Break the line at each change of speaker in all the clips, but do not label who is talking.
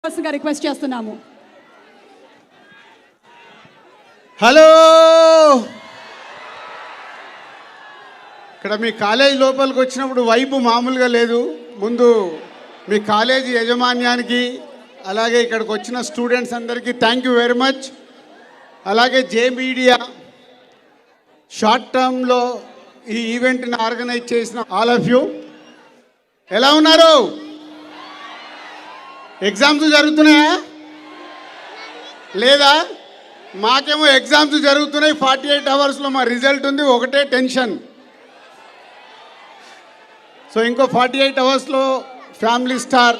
గా రిక్వెస్ట్ చేస్తున్నాము.
హలో, ఇక్కడ మీ కాలేజ్ లోపలికి వచ్చినప్పుడు వైపు మామూలుగా లేదు. ముందు మీ కాలేజీ యాజమాన్యానికి అలాగే ఇక్కడికి వచ్చిన స్టూడెంట్స్ అందరికీ థ్యాంక్ యూ వెరీ మచ్. అలాగే జే మీడియా షార్ట్ టర్మ్లో ఈ ఈవెంట్ని ఆర్గనైజ్ చేసిన ఆల్ ఆఫ్ యూ. ఎలా ఉన్నారు? ఎగ్జామ్స్ జరుగుతున్నాయా లేదా? మాకేమో ఎగ్జామ్స్ జరుగుతున్నాయి, 48 అవర్స్లో మా రిజల్ట్ ఉంది, ఒకటే టెన్షన్. సో ఇంకో 48 అవర్స్లో ఫ్యామిలీ స్టార్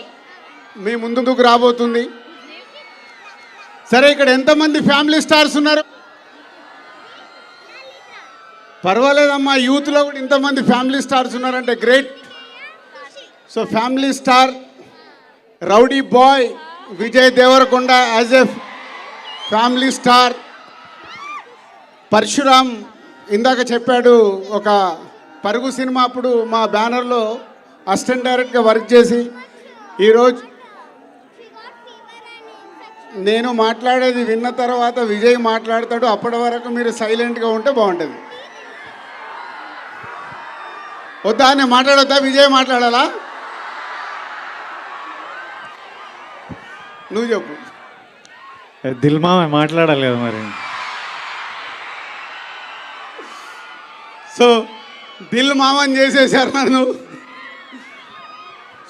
మీ ముందుకు రాబోతుంది. సరే, ఇక్కడ ఎంతమంది ఫ్యామిలీ స్టార్స్ ఉన్నారు? పర్వాలేదమ్మా, యూత్లో కూడా ఇంతమంది ఫ్యామిలీ స్టార్స్ ఉన్నారంటే great. So family star rowdy boy Vijay Deverakonda as a family star. Parasuram ఇందాక చెప్పాడు, ఒక పరుగు సినిమా అప్పుడు మా బ్యానర్లో అసిస్టెంట్ డైరెక్ట్గా వర్క్ చేసి ఈరోజు నేను మాట్లాడేది విన్న తర్వాత విజయ్ మాట్లాడతాడు. అప్పటి వరకు మీరు సైలెంట్గా ఉంటే బాగుంటుంది. వద్దా? నేను మాట్లాడొద్దా? విజయ్ మాట్లాడాలా? నువ్వు చెప్పు.
దిల్మా మాట్లాడాలి కదా మరి.
సో దిల్ మామని చేసేసారు నన్ను.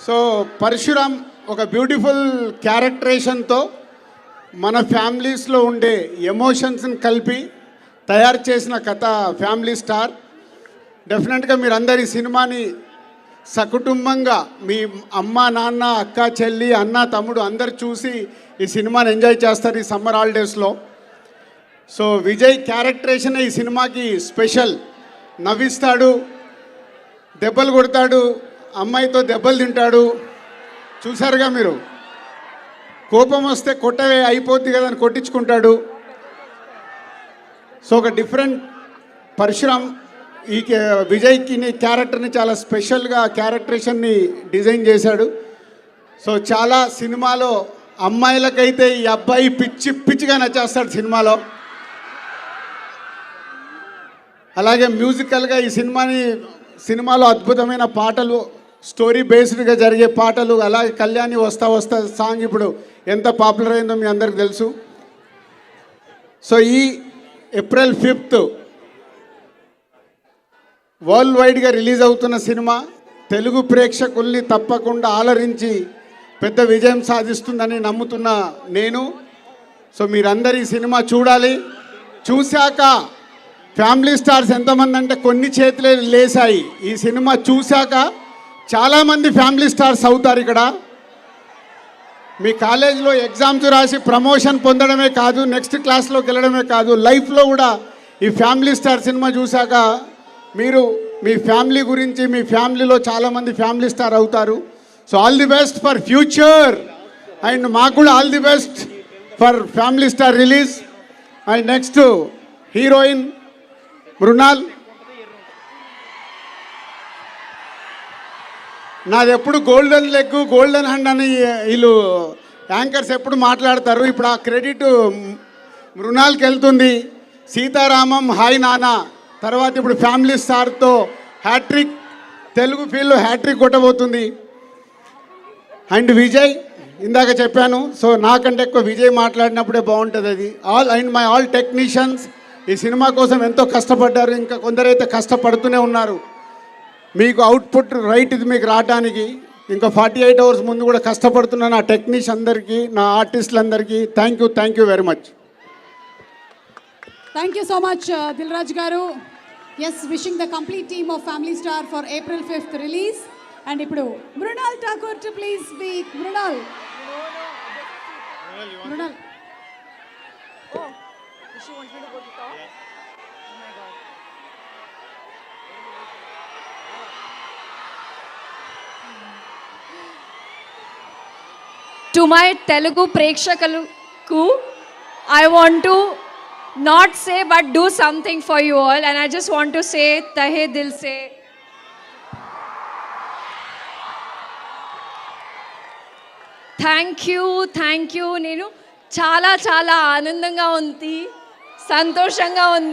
సో పరశురామ్ ఒక బ్యూటిఫుల్ క్యారెక్టరేషన్తో మన ఫ్యామిలీస్లో ఉండే ఎమోషన్స్ని కలిపి తయారు చేసిన కథ ఫ్యామిలీ స్టార్. డెఫినెట్గా మీరు అందరు ఈ సినిమాని సకుటుంబంగా మీ అమ్మ నాన్న అక్క చెల్లి అన్న తమ్ముడు అందరు చూసి ఈ సినిమాని ఎంజాయ్ చేస్తారు ఈ సమ్మర్ హాలిడేస్లో. సో విజయ్ క్యారెక్టరేషన్ ఈ సినిమాకి స్పెషల్. నవ్విస్తాడు, దెబ్బలు కొడతాడు, అమ్మాయితో దెబ్బలు తింటాడు. చూసారుగా మీరు. కోపం వస్తే కొట్టవే అయిపోద్ది కదా అని కొట్టించుకుంటాడు. సో ఒక డిఫరెంట్ పరశురామ్ ఈ విజయ్కి క్యారెక్టర్ని చాలా స్పెషల్గా క్యారెక్టరేషన్ని డిజైన్ చేశాడు. సో చాలా సినిమాలో అమ్మాయిలకైతే ఈ అబ్బాయి పిచ్చి పిచ్చిగా నచ్చేస్తాడు సినిమాలో. అలాగే మ్యూజికల్గా ఈ సినిమాలో అద్భుతమైన పాటలు, స్టోరీ బేస్డ్గా జరిగే పాటలు, అలాగే కళ్యాణి వస్తా వస్తా సాంగ్ ఇప్పుడు ఎంత పాపులర్ అయిందో మీ అందరికి తెలుసు. సో ఈ ఏప్రిల్ 5th వరల్డ్ వైడ్గా రిలీజ్ అవుతున్న సినిమా తెలుగు ప్రేక్షకుల్ని తప్పకుండా ఆలరించి పెద్ద విజయం సాధిస్తుందని నమ్ముతున్న నేను. సో మీరందరూ ఈ సినిమా చూడాలి. చూశాక ఫ్యామిలీ స్టార్స్ ఎంతమంది అంటే కొన్ని చేతులే లేసాయి. ఈ సినిమా చూశాక చాలామంది ఫ్యామిలీ స్టార్స్ అవుతారు. ఇక్కడ మీ కాలేజీలో ఎగ్జామ్స్ రాసి ప్రమోషన్ పొందడమే కాదు, నెక్స్ట్ క్లాస్లోకి వెళ్ళడమే కాదు, లైఫ్లో కూడా ఈ ఫ్యామిలీ స్టార్ సినిమా చూశాక మీరు మీ ఫ్యామిలీ గురించి, మీ ఫ్యామిలీలో చాలామంది ఫ్యామిలీ స్టార్ అవుతారు. So all the best for future. And మాకు కూడా all the best for family star release. And next heroine Mrunal. నాది ఎప్పుడు గోల్డెన్ లెగ్ గోల్డెన్ హ్యాండ్ అని వీళ్ళు యాంకర్స్ ఎప్పుడు మాట్లాడతారు. ఇప్పుడు ఆ క్రెడిట్ మృణాల్కి వెళ్తుంది. సీతారామం, హాయ్ నానా తర్వాత ఇప్పుడు ఫ్యామిలీ స్టార్తో హ్యాట్రిక్, తెలుగు ఫీల్డ్లో హ్యాట్రిక్ కొట్టబోతుంది. అండ్ విజయ్ ఇందాక చెప్పాను. సో నాకంటే ఎక్కువ విజయ్ మాట్లాడినప్పుడే బాగుంటుంది అది. ఆల్ టెక్నీషియన్స్ ఈ సినిమా కోసం ఎంతో కష్టపడ్డారు. ఇంకా కొందరైతే కష్టపడుతూనే ఉన్నారు. మీకు అవుట్పుట్ రైట్ ఇది మీకు రావడానికి ఇంకా 48 అవర్స్ ముందు కూడా కష్టపడుతున్న నా టెక్నీషియన్ అందరికీ, నా ఆర్టిస్టులందరికీ thank you very much.
Thank you so much Dil Raju గారు. Yes, wishing the complete team of Family Star for April 5th release. And ఇప్పుడు Mrunal Thakur to please speak. Mrunal.
She wants me to go to talk? Yeah. Oh my God. To my Telugu prekshakaluku, I want to not say but do something for you all, and I just want to say Tahe Dil Se thank you. నేను చాలా చాలా ఆనందంగా ఉంది, సంతోషంగా ఉంది.